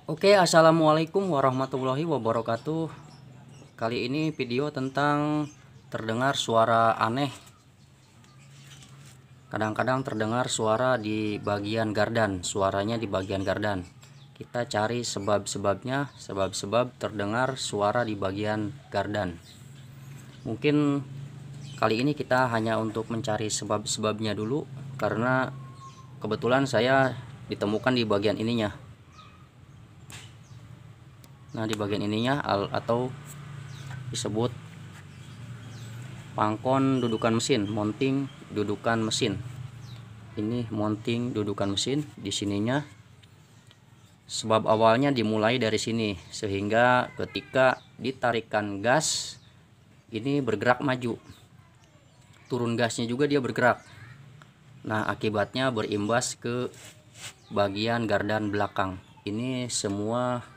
Oke, assalamualaikum warahmatullahi wabarakatuh. Kali ini video tentang terdengar suara aneh. Kadang-kadang terdengar suara di bagian gardan, suaranya di bagian gardan. Kita cari sebab-sebabnya, sebab-sebab terdengar suara di bagian gardan. Mungkin kali ini kita hanya untuk mencari sebab-sebabnya dulu, karena kebetulan saya ditemukan di bagian ininya. Nah, di bagian ininya atau disebut pangkon dudukan mesin, mounting dudukan mesin. Ini mounting dudukan mesin di sininya. Sebab awalnya dimulai dari sini, sehingga ketika ditarikan gas ini bergerak maju. Turun gasnya juga dia bergerak. Nah, akibatnya berimbas ke bagian gardan belakang. Ini semua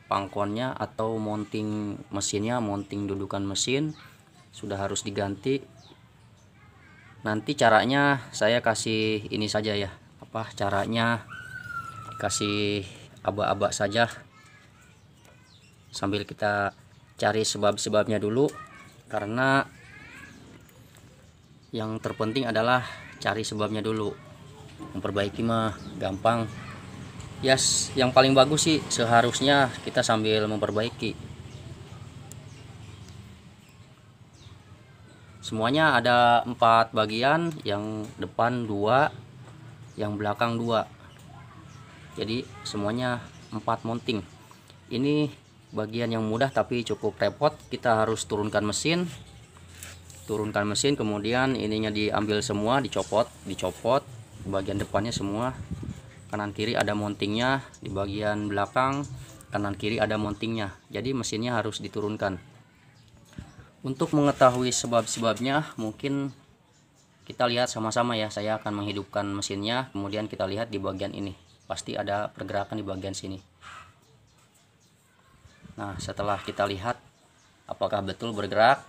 pangkonnya atau mounting mesinnya, mounting dudukan mesin sudah harus diganti. Nanti caranya saya kasih ini saja ya, caranya kasih aba-aba saja sambil kita cari sebab-sebabnya dulu, karena yang terpenting adalah cari sebabnya dulu. Memperbaiki mah gampang. Yes, yang paling bagus sih seharusnya kita sambil memperbaiki. Semuanya ada 4 bagian, yang depan 2, yang belakang 2. Jadi semuanya 4 mounting. Ini bagian yang mudah tapi cukup repot. Kita harus turunkan mesin, kemudian ininya diambil semua, dicopot bagian depannya semua. Kanan kiri ada mountingnya, di bagian belakang kanan kiri ada mountingnya. Jadi mesinnya harus diturunkan. Untuk mengetahui sebab-sebabnya, mungkin kita lihat sama-sama ya. Saya akan menghidupkan mesinnya, kemudian kita lihat di bagian ini. Pasti ada pergerakan di bagian sini. Nah, setelah kita lihat apakah betul bergerak,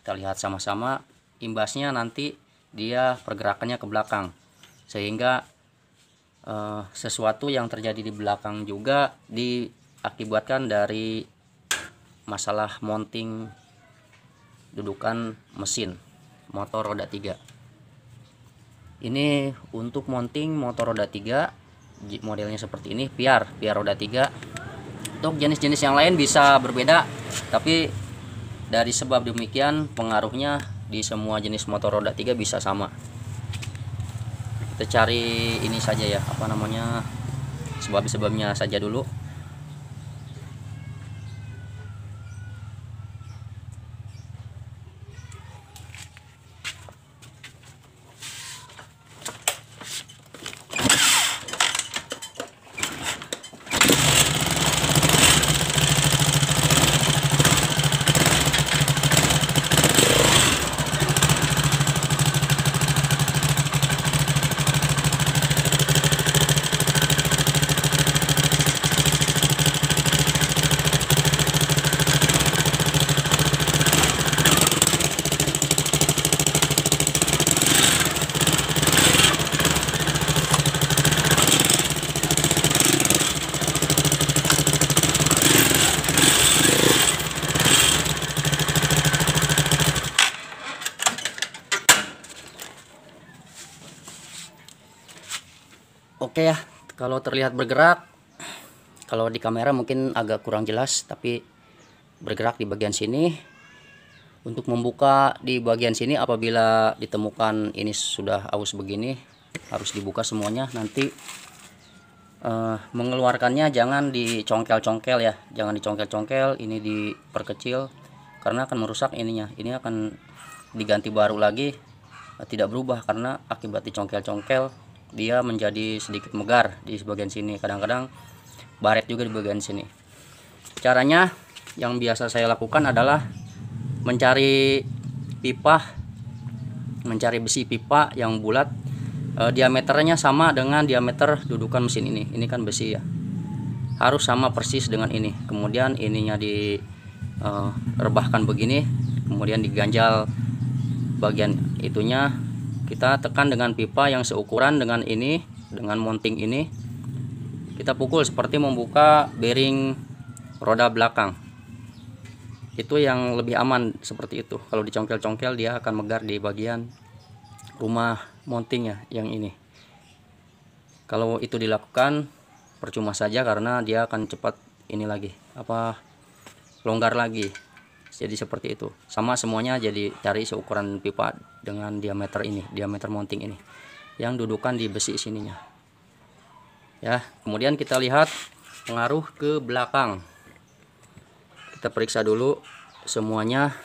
kita lihat sama-sama. Imbasnya nanti dia pergerakannya ke belakang, sehingga sesuatu yang terjadi di belakang juga diakibatkan dari masalah mounting dudukan mesin motor roda 3. Ini untuk mounting motor roda 3, modelnya seperti ini, piar roda 3. Untuk jenis-jenis yang lain bisa berbeda, tapi dari sebab demikian pengaruhnya di semua jenis motor roda 3 bisa sama. Kita cari ini saja ya, sebab-sebabnya saja dulu. Oke ya, kalau terlihat bergerak, kalau di kamera mungkin agak kurang jelas, tapi bergerak di bagian sini. Untuk membuka di bagian sini, apabila ditemukan ini sudah aus begini, harus dibuka semuanya. Nanti mengeluarkannya jangan dicongkel-congkel ya, jangan dicongkel-congkel, ini diperkecil karena akan merusak ininya. Ini akan diganti baru lagi, tidak berubah karena akibat dicongkel-congkel dia menjadi sedikit megar di bagian sini. Kadang-kadang baret juga di bagian sini. Caranya yang biasa saya lakukan adalah mencari besi pipa yang bulat, diameternya sama dengan diameter dudukan mesin ini. Ini kan besi ya, harus sama persis dengan ini. Kemudian ininya direbahkan begini, kemudian diganjal bagian itunya. Kita tekan dengan pipa yang seukuran dengan ini, dengan mounting ini. Kita pukul seperti membuka bearing roda belakang. Itu yang lebih aman seperti itu. Kalau dicongkel-congkel dia akan megar di bagian rumah mountingnya yang ini. Kalau itu dilakukan percuma saja karena dia akan cepat ini lagi longgar lagi. Jadi seperti itu. Sama semuanya, jadi cari seukuran pipa dengan diameter ini, diameter mounting ini yang dudukan di besi sininya. Ya, kemudian kita lihat pengaruh ke belakang. Kita periksa dulu semuanya.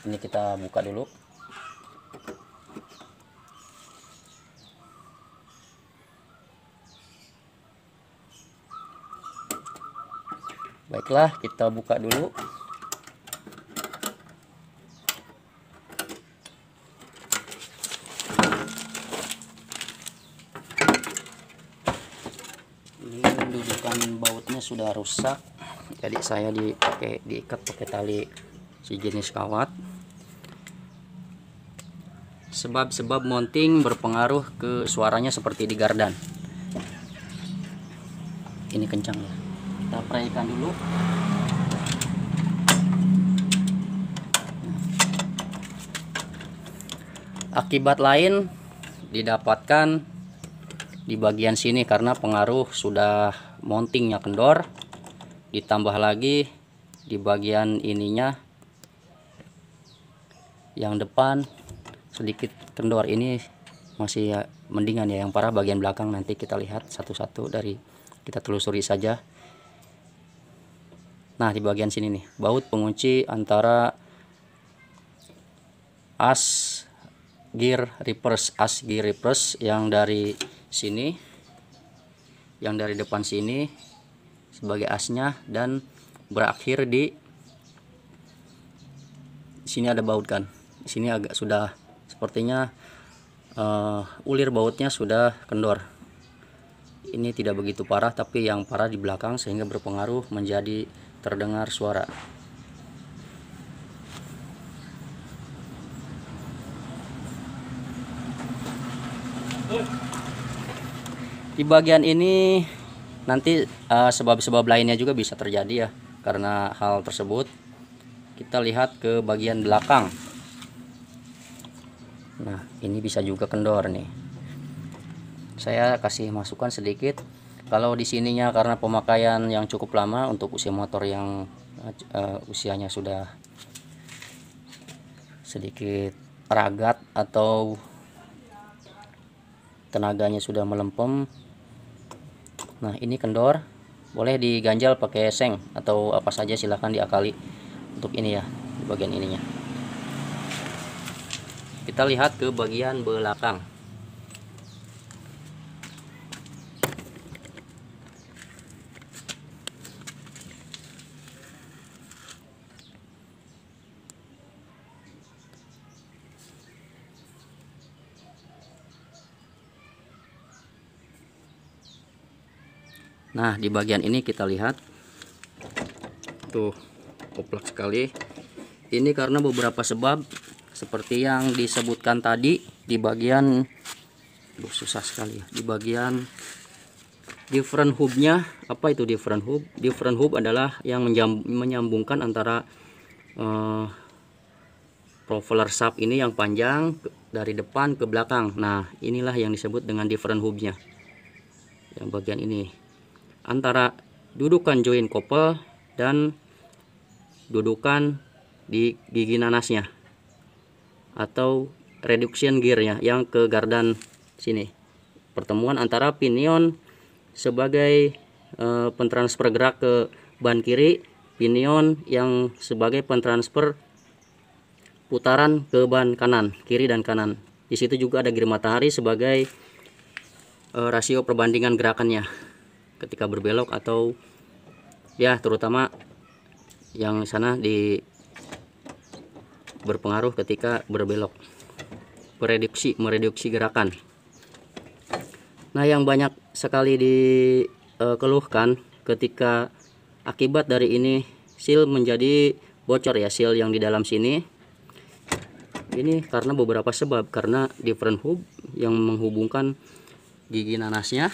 Ini kita buka dulu. Baiklah, kita buka dulu. Ini dudukan bautnya sudah rusak, jadi saya diikat pakai tali sejenis kawat. Sebab mounting berpengaruh ke suaranya seperti di gardan. Ini kencang ya. Kita preikan dulu. Akibat lain didapatkan di bagian sini karena pengaruh sudah mountingnya kendor, ditambah lagi di bagian ininya yang depan sedikit kendor. Ini masih mendingan ya, yang parah bagian belakang nanti kita lihat satu-satu, kita telusuri saja. Nah, di bagian sini nih, baut pengunci antara as gear reverse yang dari sini, yang dari depan sini sebagai asnya, dan berakhir di sini ada baut kan. Di sini agak sudah sepertinya ulir bautnya sudah kendor. Ini tidak begitu parah, tapi yang parah di belakang sehingga berpengaruh menjadi terdengar suara. Di bagian ini nanti sebab-sebab lainnya juga bisa terjadi ya karena hal tersebut. Kita lihat ke bagian belakang. Nah, ini bisa juga kendor nih. Saya kasih masukan sedikit. Kalau di sininya karena pemakaian yang cukup lama untuk usia motor yang usianya sudah sedikit ragat atau tenaganya sudah melempem. Nah, ini kendor, boleh diganjal pakai seng atau apa saja, silahkan diakali untuk ini ya, di bagian ininya. Kita lihat ke bagian belakang. Nah, di bagian ini kita lihat tuh koplak sekali. Ini karena beberapa sebab seperti yang disebutkan tadi. Di bagian susah sekali ya, di bagian different hubnya. Apa itu different hub? Different hub adalah yang menyambungkan antara propeller shaft ini yang panjang dari depan ke belakang. Nah, inilah yang disebut dengan different hubnya, yang bagian ini, antara dudukan join couple dan dudukan di gigi nanasnya atau reduction gearnya yang ke gardan sini. Pertemuan antara pinion sebagai pentransfer gerak ke ban kiri, pinion yang sebagai pentransfer putaran ke ban kanan, kiri dan kanan. Di situ juga ada gear matahari sebagai rasio perbandingan gerakannya ketika berbelok, atau ya terutama yang sana berpengaruh ketika berbelok, mereduksi gerakan. Nah, yang banyak sekali dikeluhkan ketika akibat dari ini seal menjadi bocor ya, seal yang di dalam sini. Ini karena beberapa sebab, karena different hub yang menghubungkan gigi nanasnya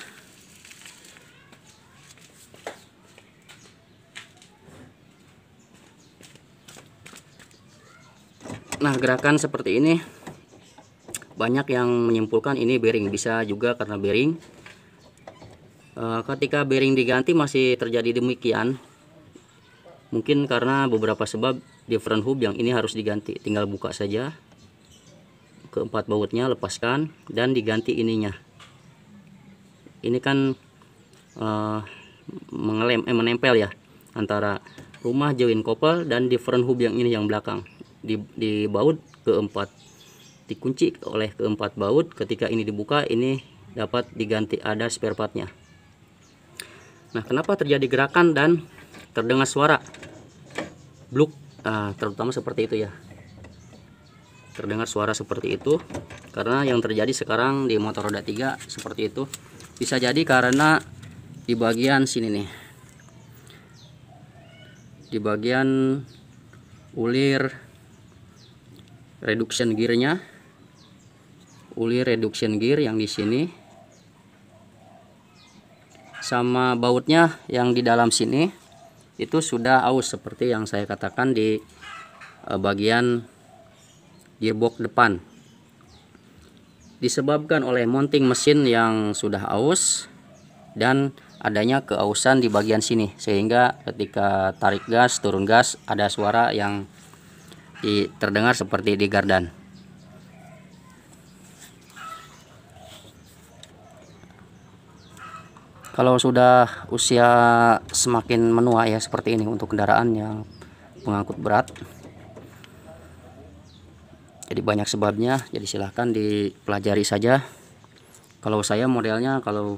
Nah, gerakan seperti ini banyak yang menyimpulkan ini bearing, bisa juga karena bearing. Ketika bearing diganti masih terjadi demikian, mungkin karena beberapa sebab di front hub yang ini harus diganti. Tinggal buka saja keempat bautnya, lepaskan dan diganti ininya. Ini kan menempel ya antara rumah join couple dan di front hub yang ini yang belakang. Di baut keempat, dikunci oleh keempat baut. Ketika ini dibuka, ini dapat diganti, ada spare partnya. Nah, kenapa terjadi gerakan dan terdengar suara bluk, terutama seperti itu ya, terdengar suara seperti itu karena yang terjadi sekarang di motor roda 3 seperti itu. Bisa jadi karena di bagian sini nih, di bagian ulir reduction gearnya, ulir reduction gear yang di sini sama bautnya yang di dalam sini itu sudah aus, seperti yang saya katakan di bagian gearbox depan, disebabkan oleh mounting mesin yang sudah aus dan adanya keausan di bagian sini, sehingga ketika tarik gas, turun gas, ada suara yang terdengar seperti di gardan. Kalau sudah usia semakin menua ya seperti ini untuk kendaraan yang pengangkut berat, jadi banyak sebabnya, jadi silahkan dipelajari saja. Kalau saya modelnya, kalau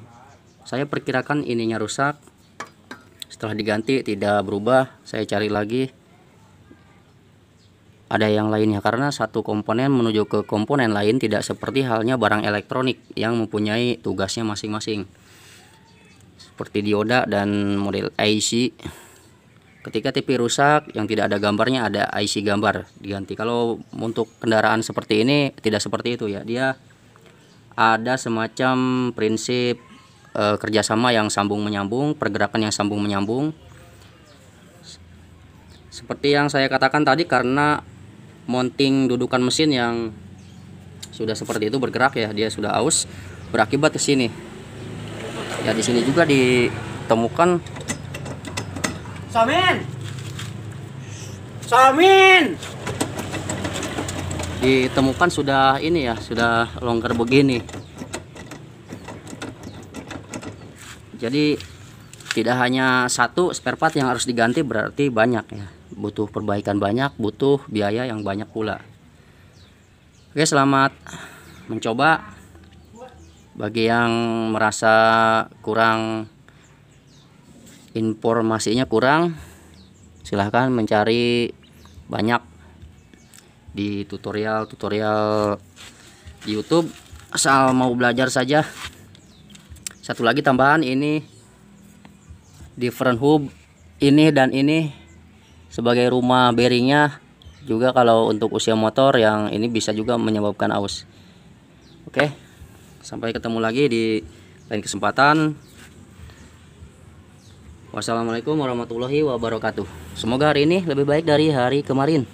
saya perkirakan ininya rusak, setelah diganti tidak berubah, saya cari lagi ada yang lainnya, karena satu komponen menuju ke komponen lain tidak seperti halnya barang elektronik yang mempunyai tugasnya masing-masing, seperti dioda dan model IC. Ketika TV rusak yang tidak ada gambarnya, ada IC gambar, diganti. Kalau untuk kendaraan seperti ini tidak seperti itu ya, dia ada semacam prinsip kerjasama yang sambung menyambung, pergerakan yang sambung menyambung. Seperti yang saya katakan tadi, karena mounting dudukan mesin yang sudah seperti itu bergerak ya, dia sudah aus, berakibat ke sini. Ya di sini juga ditemukan ditemukan sudah ini ya, sudah longgar begini. Jadi tidak hanya satu spare part yang harus diganti, berarti banyak ya, butuh perbaikan banyak, butuh biaya yang banyak pula. Oke, selamat mencoba. Bagi yang merasa kurang, informasinya kurang, silahkan mencari banyak di tutorial-tutorial di YouTube, asal mau belajar saja. Satu lagi tambahan, ini di front hub ini dan ini sebagai rumah bearingnya juga, kalau untuk usia motor yang ini bisa juga menyebabkan aus. Oke, sampai ketemu lagi di lain kesempatan. Wassalamualaikum warahmatullahi wabarakatuh. Semoga hari ini lebih baik dari hari kemarin.